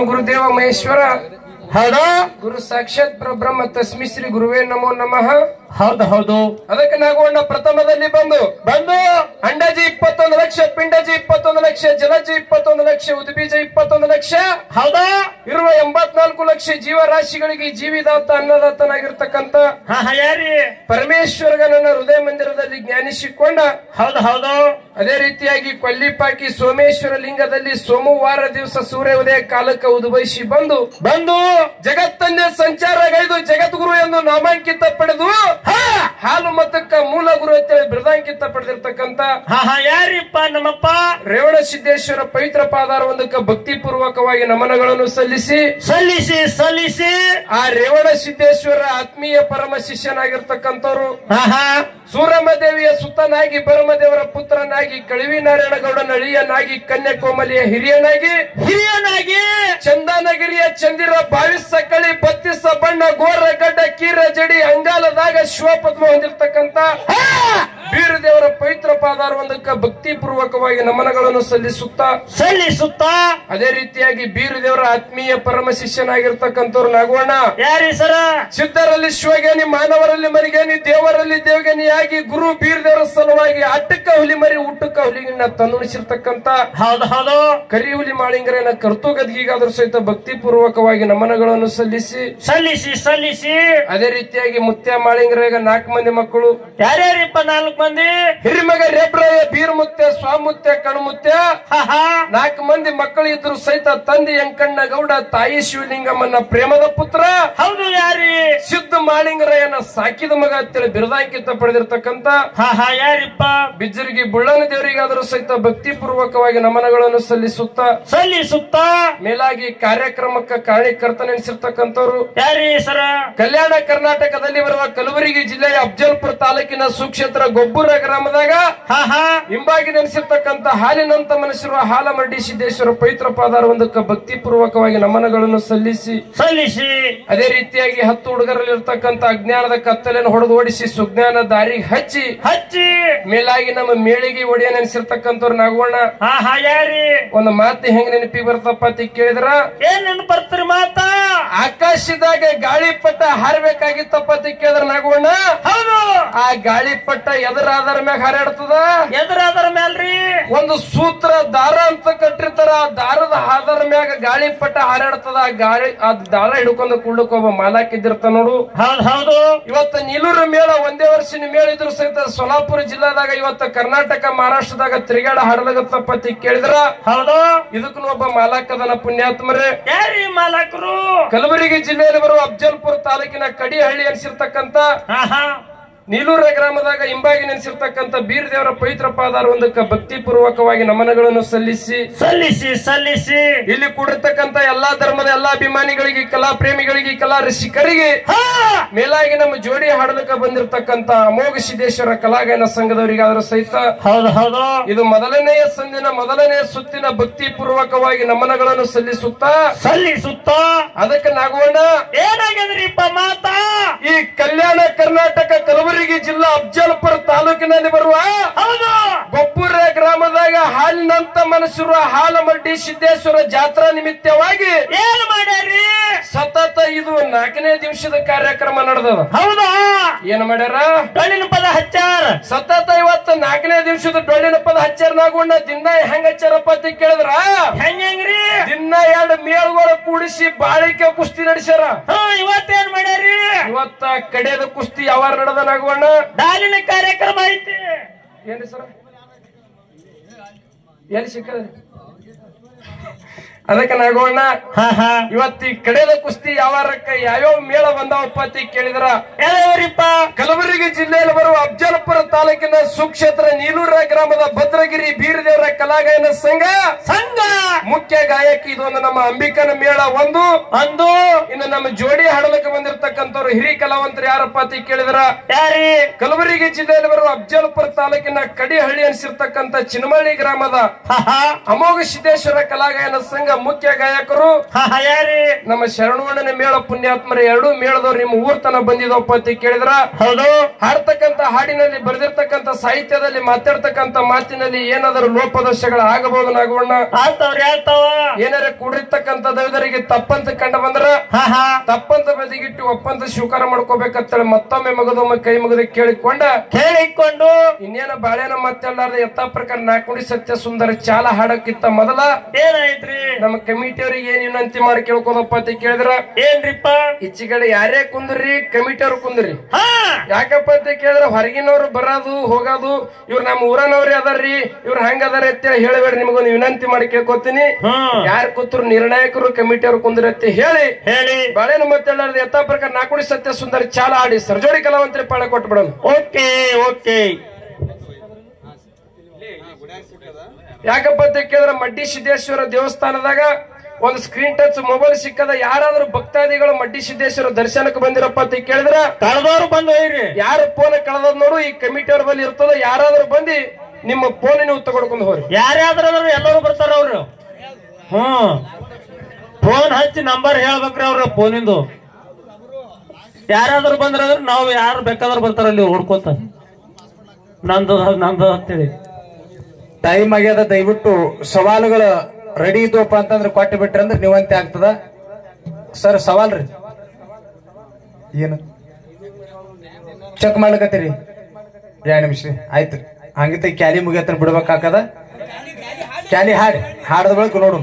ಗುರುದೇವ ಮಹೇಶ್ವರ ಹೌದಾ ಗುರು ಸಾಕ್ಷಾತ್ ಪರಬ್ರಹ್ಮ ತಸ್ಮೈ ಶ್ರೀ ಗುರುವೇ ನಮೋ ನಮಃ. ಹೌದು ಹೌದು. ಅದಕ್ಕೆ ನಾಗೋಣ ಪ್ರಥಮದಲ್ಲಿ ಬಂದು ಅಂಡಜಿ 21 ಲಕ್ಷ, ಪಿಂಡಜಿ 21 ಲಕ್ಷ, ಜಲಜಿ 21 ಲಕ್ಷ, ಉದ್ಬೀಜ 21 ಲಕ್ಷ, ಹೌದಾ ಇರುವ 84 ಲಕ್ಷ ಜೀವರಾಶಿಗಳಿಗೆ ಜೀವಿದಾತ ಅನ್ನದಾತನಾಗಿರ್ತಕ್ಕಂಥ ಯಾರಿ ಪರಮೇಶ್ವರಗ ನನ್ನ ಹೃದಯ ಮಂದಿರದಲ್ಲಿ ಜ್ಞಾನಿಸಿಕೊಂಡ. ಹೌದು ಹೌದು. ಅದೇ ರೀತಿಯಾಗಿ ಕೊಲ್ಲಿಪಾಕಿ ಸೋಮೇಶ್ವರ ಲಿಂಗದಲ್ಲಿ ಸೋಮವಾರ ದಿವಸ ಸೂರ್ಯ ಉದಯ ಕಾಲಕ್ಕೆ ಉದ್ಭವಿಸಿ ಬಂದು ಜಗತ್ತನ್ನೇ ಸಂಚಾರಗೈದು ಜಗದ್ಗುರು ಎಂದು ನಾಮಾಂಕಿತ ಪಡೆದು ಹಾಲು ಮತಕ್ಕ ಮೂಲ ಗುರು ಅಂತೇಳಿ ಬಿರುದಾಂಕಿತ ಪಡೆದಿರ್ತಕ್ಕಂಥ ಯಾರಿಪ್ಪ ನಮ್ಮಪ್ಪ ರೇವಣ ಸಿದ್ದೇಶ್ವರ ಪವಿತ್ರ ಪಾದಾರ ಒಂದಕ್ಕೆ ಭಕ್ತಿ ಪೂರ್ವಕವಾಗಿ ನಮನಗಳನ್ನು ಸಲ್ಲಿಸಿ ಸಲ್ಲಿಸಿ ಸಲ್ಲಿಸಿ ಆ ರೇವಣ ಸಿದ್ದೇಶ್ವರ ಆತ್ಮೀಯ ಪರಮ ಶಿಷ್ಯನಾಗಿರ್ತಕ್ಕಂಥವ್ರು ಸೂರಮ್ಮ ದೇವಿಯ ಸುತ್ತನಾಗಿ ಭರಮದೇವರ ಪುತ್ರನಾಗಿ ಕಳಿವಿ ನಾರಾಯಣ ಗೌಡನ ಅಳಿಯನಾಗಿ ಕನ್ಯಾಕೋಮಲಿಯ ಹಿರಿಯನಾಗಿ ಚಂದನಗಿರಿಯ ಚಂದಿರ ಬಾವಿಸ ಕಳಿ ಬತ್ತಿಸ ಬಣ್ಣ ಗೋರ ಗಡ್ಡ ಕೀರ ಜಡಿ ಅಂಗಾಲದಾಗ ಶಿವಪದ್ಮ ಹೊಂದಿರತಕ್ಕಂತ ಬೀರದೇವರ ಪವಿತ್ರ ಪಾದಾರ ಒಂದಕ್ಕೆ ಭಕ್ತಿ ಪೂರ್ವಕವಾಗಿ ನಮನಗಳನ್ನು ಸಲ್ಲಿಸುತ್ತಾ ಅದೇ ರೀತಿಯಾಗಿ ಬೀರದೇವರ ಆತ್ಮೀಯ ಪರಮ ಶಿಷ್ಯನಾಗಿರ್ತಕ್ಕಂಥವ್ರು ನಾಗೋಣ ಯಾರಿ ಸರ ಸಿದ್ಧರಲ್ಲಿ ಶಿವಗೇನಿ, ಮಾನವರಲ್ಲಿ ಮರಿಗೇನಿ, ದೇವರಲ್ಲಿ ದೇವಗೇನಿಯಾಗಿ ಗುರು ಬೀರದೇವರ ಸಲುವಾಗಿ ಅಟ್ಟಕ್ಕ ಹುಲಿಮರಿ ಊಟಕ್ಕ ಹುಲಿಗಿನ್ನ ತಂದುಣಿಸಿರ್ತಕ್ಕಂಥ ಹೌದು ಕರಿ ಹುಲಿ ಮಾಳಿಂಗರೇನ ಕರ್ತೋ ಗದ್ಗಿಗಾದ್ರೂ ಸಹಿತ ಭಕ್ತಿ ಪೂರ್ವಕವಾಗಿ ನಮನಗಳನ್ನು ಸಲ್ಲಿಸಿ ಅದೇ ರೀತಿಯಾಗಿ ಮುತ್ಯ ಮಾಳಿಂಗರೇಗ 4 ಮಂದಿ ಮಕ್ಕಳು. ಯಾರ್ಯಾರಿಪ್ಪ 4 ಮಂದಿ? ಹಿರಿಮಗ ರೇಬ್ರಯ್ಯ, ಬೀರ್ಮುತ್ಯ, ಸ್ವಾಮುತ್ಯ, ಕಣ್ಮುತ್ಯ 4 ಮಂದಿ ಮಕ್ಕಳು ಇದ್ರು ಸಹಿತ ತಂದೆ ಯಂಕಣ್ಣ ಗೌಡ, ತಾಯಿ ಶಿವಲಿಂಗಮ್ಮನ ಪ್ರೇಮದ ಪುತ್ರ. ಹೌದು ಯಾರಿ? ಸಿದ್ಧ ಮಾಳಿಂಗರಾಯನ ಸಾಕಿದ ಮಗ ಅಂತೇಳಿ ಬಿರುದಾಂಕಿತ ಪಡೆದಿರ್ತಕ್ಕಂಥ ಯಾರಿಪ್ಪ? ಬಿಜ್ಜರಿಗೆ ಬುಳ್ಳನ ದೇವರಿಗಾದರೂ ಸಹಿತ ಭಕ್ತಿ ಪೂರ್ವಕವಾಗಿ ನಮನಗಳನ್ನು ಸಲ್ಲಿಸುತ್ತಾ ಮೇಲಾಗಿ ಕಾರ್ಯಕ್ರಮಕ್ಕೆ ಕಾರಣೀಕರ್ತನೆನಿಸಿರ್ತಕ್ಕಂಥವ್ರು ಯಾರಿ ಸರ? ಕಲ್ಯಾಣ ಕರ್ನಾಟಕದಲ್ಲಿ ಬರುವ ಕಲಬುರಗಿ ಜಿಲ್ಲೆಯ ಅಫಜಲ್ಪುರ ತಾಲೂಕಿನ ಸುಕ್ಷೇತ್ರ ಗೊಬ್ಬರ ಗ್ರಾಮದಾಗ ಹಿಂಬಾಗಿ ನೆನೆಸಿರ್ತಕ್ಕಂಥ ಹಾಲಿನಂತ ಮನಸ್ಸಿರುವ ಹಾಲಮರಡಿ ಸಿದ್ದೇಶ್ವರ ಪವಿತ್ರ ಪಾದಾರ ಒಂದಕ್ಕೆ ಭಕ್ತಿ ಪೂರ್ವಕವಾಗಿ ನಮನಗಳನ್ನು ಸಲ್ಲಿಸಿ ಅದೇ ರೀತಿಯಾಗಿ 10 ಹುಡುಗರಲ್ಲಿರ್ತಕ್ಕಂಥ ಅಜ್ಞಾನದ ಕತ್ತಲೆಯನ್ನು ಹೊಡೆದು ಓಡಿಸಿ ಸುಜ್ಞಾನ ದಾರಿಗೆ ಹಚ್ಚಿ ಮೇಲಾಗಿ ನಮ್ಮ ಮೇಳಿಗೆ ಒಡೆಯ ನೆನೆಸಿರ್ತಕ್ಕಂಥವ್ರು ನಾಗೋಣ ಯಾರಿ? ಒಂದು ಮಾತು ಹೆಂಗ್ ನೆನಪಿಗೆ ಬರ್ತಪ್ಪ ಅಂತ ಕೇಳಿದ್ರ ಏನ್ ನೆನಪರ್ತೀರಿ ಮಾತ? ಆಕಾಶದಾಗ ಗಾಳಿಪಟ ಹಾರಬೇಕಾಗಿತ್ತಪ್ಪ ಅಂತ ಕೇಳಿದ್ರ ನಾಗೋಣ ಹೌದು. ಆ ಗಾಳಿಪಟ ಎದರ ಆಧಾರ ಮ್ಯಾಗ ಹಾರಾಡ್ತದ? ಎದರ ಆಧಾರ ಮ್ಯಾಲ್ರಿ? ಒಂದು ಸೂತ್ರ ದಾರ ಅಂತ ಕಟ್ಟಿರ್ತಾರ, ಆ ದಾರದ ಆಧಾರ ಮ್ಯಾಗ ಗಾಳಿಪಟ ಹಾರಾಡ್ತದ. ಆ ದಾರ ಹಿಡ್ಕೊಂಡು ಕುಳ್ಳಕ್ ಒಬ್ಬ ಮಾಲಾಕಿದ್ದಿರ್ತ ನೋಡು. ಹೌದು. ಇವತ್ತ ನೀಲೂರು ಮೇಳ ಒಂದೇ ವರ್ಷನ ಮೇಳ ಇದ್ರು ಸಹಿತ ಸೋಲಾಪುರ ಜಿಲ್ಲಾದಾಗ ಇವತ್ತ ಕರ್ನಾಟಕ ಮಹಾರಾಷ್ಟ್ರದಾಗ ತಿರುಗಾಡ ಹಾಡಲಾಗತ್ತಪ್ಪ ಅಂತ ಕೇಳಿದ್ರ ಹೌದು. ಇದಕ್ಕೂ ಒಬ್ಬ ಮಾಲಾಕದನ ಪುಣ್ಯಾತ್ಮರೇ. ಯಾರಿ ಮಾಲಕರು? ಕಲಬುರಗಿ ಜಿಲ್ಲೆಯಲ್ಲಿ ಬರುವ ಅಫಜಲ್ಪುರ ತಾಲೂಕಿನ ಕಡಿಹಳ್ಳಿ ಅನಿಸಿರ್ತಕ್ಕಂಥ ನೀಲೂರ ಗ್ರಾಮದಾಗ ಹಿಂಬಾಗಿ ನೆನೆಸಿರ್ತಕ್ಕಂಥ ಬೀರದೇವರ ಪವಿತ್ರ ಪಾದಾರ ಒಂದಕ್ಕೆ ಭಕ್ತಿ ಪೂರ್ವಕವಾಗಿ ನಮನಗಳನ್ನು ಸಲ್ಲಿಸಿ ಇಲ್ಲಿ ಕೂಡಿರ್ತಕ್ಕಂಥ ಎಲ್ಲಾ ಧರ್ಮದ ಎಲ್ಲಾ ಅಭಿಮಾನಿಗಳಿಗೆ, ಕಲಾ ಪ್ರೇಮಿಗಳಿಗೆ, ಕಲಾ ರಸಿಕರಿಗೆ, ಮೇಲಾಗಿ ನಮ್ಮ ಜೋಡಿ ಹಾಡಲಿಕ್ಕೆ ಬಂದಿರತಕ್ಕಂಥ ಅಮೋಘ ಸಿದ್ದೇಶ್ವರ ಕಲಾಗಾಯನ ಸಂಘದವರಿಗಾದ್ರೂ ಸಹಿತ ಹೌದು ಇದು ಮೊದಲನೆಯ ಸಂದಿನ ಮೊದಲನೆಯ ಸುತ್ತಿನ ಭಕ್ತಿ ಪೂರ್ವಕವಾಗಿ ನಮನಗಳನ್ನು ಸಲ್ಲಿಸುತ್ತಾ ಅದಕ್ಕೆ ನಾಗೋಣ ಏನಾಗಿದ್ರಿಪ್ಪ ಮಾತಾ? ಈ ಕಲ್ಯಾಣ ಕರ್ನಾಟಕ ಕಲಬುರಗಿ ಜಿಲ್ಲಾ ಅಫಜಲ್ಪುರ ತಾಲೂಕಿನಲ್ಲಿ ಬರುವ ಗೊಬ್ಬರ ಗ್ರಾಮದಾಗ ಹಾಲಿನಂತ ಮನಸ್ಸಿರುವ ಹಾಲಮರಡಿ ಸಿದ್ದೇಶ್ವರ ಜಾತ್ರಾ ನಿಮಿತ್ತವಾಗಿ ಏನ್ ಮಾಡ್ಯಾರಿ? ಸತತ ಇದು 4ನೇ ದಿವಸದ ಕಾರ್ಯಕ್ರಮ ನಡೆದದ. ಹೌದಾ? ಏನ್ ಮಾಡ್ಯಾರ? ಡೊಳ್ಳಿನ ಪದ ಹಚ್ಚಾರ. ಸತತ ಇವತ್ತು 4ನೇ ದಿವಸದ ಡೊಳ್ಳಿನ ಪದ ಹಚ್ಚಾರ. ನಾಗೋಣ ದಿನ ಹೆಂಗ ಹಚ್ಚಾರಪ್ಪ ಅಂತ ಕೇಳಿದ್ರ ಹೆಂಗ್ರಿ? ದಿನ 2 ಮೇಳಗಳು ಕೂಡಿಸಿ ಬಾಳಿಕೆ ಕುಸ್ತಿ ನಡೆಸ್ಯಾರ. ಇವತ್ತೇನ್ ಮಾಡ್ಯಾರಿ? ಇವತ್ತ ಕಡೆದ ಕುಸ್ತಿ ಯಾವಾರ ನಡೆದ ನಾಗೋಣ ಡಾಲಿನ ಕಾರ್ಯಕ್ರಮ ಐತಿ. ಏನ್ರಿ ಸರ? ಎಲ್ಲಿ ಸಿಕ್ಕದ್ರಿ? ಅದಕ್ಕೆ ನಾಗೋಣ ಇವತ್ತು ಈ ಕಡೆದ ಕುಸ್ತಿ ಯಾವಾರಕ್ಕ ಯಾವ್ಯಾವ ಮೇಳ ಬಂದಾವಪ್ಪ ಅಂತ ಕೇಳಿದ್ರ ಕಲಬುರಗಿ ಜಿಲ್ಲೆಯಲ್ಲಿ ಬರುವ ಅಫಜಲ್ಪುರ ತಾಲೂಕಿನ ಸುಕ್ಷೇತ್ರ ನೀಲೂರ ಗ್ರಾಮದ ಭದ್ರಗಿರಿ ಬೀರದೇವರ ಕಲಾಗಾಯನ ಸಂಘ ಮುಖ್ಯ ಗಾಯಕಿ ಇದೊಂದು ನಮ್ಮ ಅಂಬಿಕನ ಮೇಳ ಒಂದು ಇನ್ನು ನಮ್ಮ ಜೋಡಿ ಹಾಡಲಕ್ಕೆ ಬಂದಿರತಕ್ಕಂಥವ್ರು ಹಿರಿ ಕಲಾವಂತರು ಯಾರಪ್ಪ ಅಂತ ಕೇಳಿದ್ರ ಕಲಬುರಗಿ ಜಿಲ್ಲೆಯಲ್ಲಿ ಬರುವ ಅಫಜಲ್ಪುರ ತಾಲೂಕಿನ ಕಡಿಹಳ್ಳಿ ಅನಿಸಿರ್ತಕ್ಕಂಥ ಚಿನ್ನಮಳ್ಳಿ ಗ್ರಾಮದ ಅಮೋಘ ಸಿದ್ದೇಶ್ವರ ಕಲಾಗಾಯನ ಸಂಘ ಮುಖ್ಯ ಗಾಯಕರು ಯಾರಿ ನಮ್ಮ ಶರಣವಣ್ಣನ ಮೇಳ ಪುಣ್ಯಾತ್ಮರ ಎರಡೂ ಮೇಳದವ್ರು ನಿಮ್ಮ ಊರ್ ತನ ಬಂದಿದವಪ್ಪ ಅಂತ ಕೇಳಿದ್ರ ಹೌದು. ಹಾಡ್ತಕ್ಕಂತ ಹಾಡಿನಲ್ಲಿ ಬರೆದಿರ್ತಕ್ಕಂತ ಸಾಹಿತ್ಯದಲ್ಲಿ ಮಾತಾಡ್ತಕ್ಕಂತ ಮಾತಿನಲ್ಲಿ ಏನಾದರೂ ಲೋಪದೋಷಗಳು ಆಗಬಹುದು ನಾಗವಣ್ಣ. ಆಗ್ತಾವ್ರಿ ಆಗ್ತಾವ. ಏನಾರ ಕೂಡಿರ್ತಕ್ಕಂತ ದೈವರಿಗೆ ತಪ್ಪಂತ ಕಂಡು ಬಂದ್ರ ತಪ್ಪಂತ ಬದಿಗಿಟ್ಟು ಒಪ್ಪಂತ ಸ್ವೀಕಾರ ಮಾಡ್ಕೋಬೇಕಂತೇಳಿ ಮತ್ತೊಮ್ಮೆ ಮಗದೊಮ್ಮೆ ಕೈ ಮುಗಿದ ಕೇಳಿಕೊಂಡು ಇನ್ನೇನ ಬಾಳೆನ ಮತ್ತೆಲ್ಲಾರ್ದ ಯಥಾ ಪ್ರಕಾರ ನಾಲ್ಕುಡಿ ಸತ್ಯ ಸುಂದರ ಚಾಲ ಹಾಡಕ್ಕಿತ್ತ ಮೊದಲ ಏನಾಯ್ತ್ರಿ ನಮ್ಮ ಕಮಿಟಿಯವ್ರಿಗೆ ಏನ್ ವಿನಂತಿ ಮಾಡಿ ಕೇಳ್ಕೋದಪ್ಪ ಅಂತ ಕೇಳಿದ್ರ ಏನ್ರಿಪ್ಪ ಈಚೆಗಡೆ ಯಾರೇ ಕುಂದ್ರಿ ಕಮಿಟಿಯವ್ರು ಕುಂದ್ರಿ. ಯಾಕಪ್ಪ ಅಂತ ಕೇಳಿದ್ರ ಹೊರಗಿನವ್ರು ಬರೋದು ಹೋಗೋದು ಇವ್ರು ನಮ್ಮ ಊರನವ್ರಿ ಅದಾರ್ರಿ ಇವ್ರು ಹಂಗ ಅದಾರ ಅಂತೇಳಿ ಹೇಳಬೇಡ್ರಿ. ನಿಮಗೊಂದು ವಿನಂತಿ ಮಾಡಿ ಕೇಳ್ಕೊತೀನಿ. ಯಾರು ಕೂತ್ರು ನಿರ್ಣಾಯಕರು ಕಮಿಟಿಯವ್ರು ಕುಂದ್ರಿ ಅಂತ ಹೇಳಿ ಬಾಳೆನ ಮತ್ತೆಲ್ಲಾರ್ದ ಯಥಾ ಪ್ರಕಾರ ನಾಲ್ಕುಡಿ ಸತ್ಯ ಸುಂದರ ಚಾಲ ಹಾಡಿ ಸರ್ಜೋಡಿ ಕಲಾವಂತರಿ ಪಾಠ ಕೊಟ್ಬಿಡೋಣ. Okay okay. ಯಾಕಪ್ಪ ಅಂತ ಕೇಳಿದ್ರೆ ಮಡ್ಡಿ ಸಿದ್ದೇಶ್ವರ ದೇವಸ್ಥಾನದಾಗ ಒಂದು ಸ್ಕ್ರೀನ್ ಟಚ್ ಮೊಬೈಲ್ ಸಿಕ್ಕದ. ಯಾರಾದ್ರೂ ಭಕ್ತಾದಿಗಳು ಮಡ್ಡಿ ಸಿದ್ದೇಶ್ವರ ದರ್ಶನಕ್ಕೆ ಬಂದಿರಪ್ಪ ಅಂತ ಕೇಳಿದ್ರ ಕಳೆದವ್ರು ಬಂದು ಯಾರು ಫೋನ್ ಕಳೆದ ನೋಡು ಈ ಕಮಿಟಿಯವ್ರ ಬಳಿ ಇರ್ತದ. ಯಾರಾದ್ರೂ ಬಂದು ನಿಮ್ಮ ಫೋನ್ ನೀವು ತಗೊಂಡ್ಕೊಂಡು ಹೋಗ್ರಿ. ಯಾರ್ಯಾದ್ರೂ ಎಲ್ಲರೂ ಬರ್ತಾರ ಅವ್ರು. ಫೋನ್ ಹಚ್ಚಿ ನಂಬರ್ ಹೇಳ್ಬೇಕ್ರಿ ಅವ್ರ ಫೋನಿಂದು. ಯಾರಾದ್ರೂ ಬಂದ್ರ ನಾವು ಯಾರು ಬೇಕಾದ್ರೂ ಬರ್ತಾರಲ್ಲಿ ಹುಡ್ಕೋತ ನಂದು ಅಂತೇಳಿ. ಟೈಮ್ ಆಗ್ಯದ. ದಯವಿಟ್ಟು ಸವಾಲುಗಳು ರೆಡಿ ಇದ್ವಪ್ಪ ಅಂತಂದ್ರೆ ಕೊಟ್ಟು ಬಿಟ್ರಿ ಅಂದ್ರೆ ನೀವಂತೆ ಆಗ್ತದ. ಸರ್ ಸವಾಲ್ ರೀ ಏನು ಚೆಕ್ ಮಾಡ್ಲಕತ್ತೀರಿ? 2 ನಿಮಿಷ ರೀ. ಆಯ್ತು ಹಂಗಿತ್ತ ಕ್ಯಾಲಿ ಮುಗಿಯತ್ತ ಬಿಡ್ಬೇಕಾಕದ. ಕ್ಯಾಲಿ ಹಾಡದ ಬಳಿಕ ನೋಡು.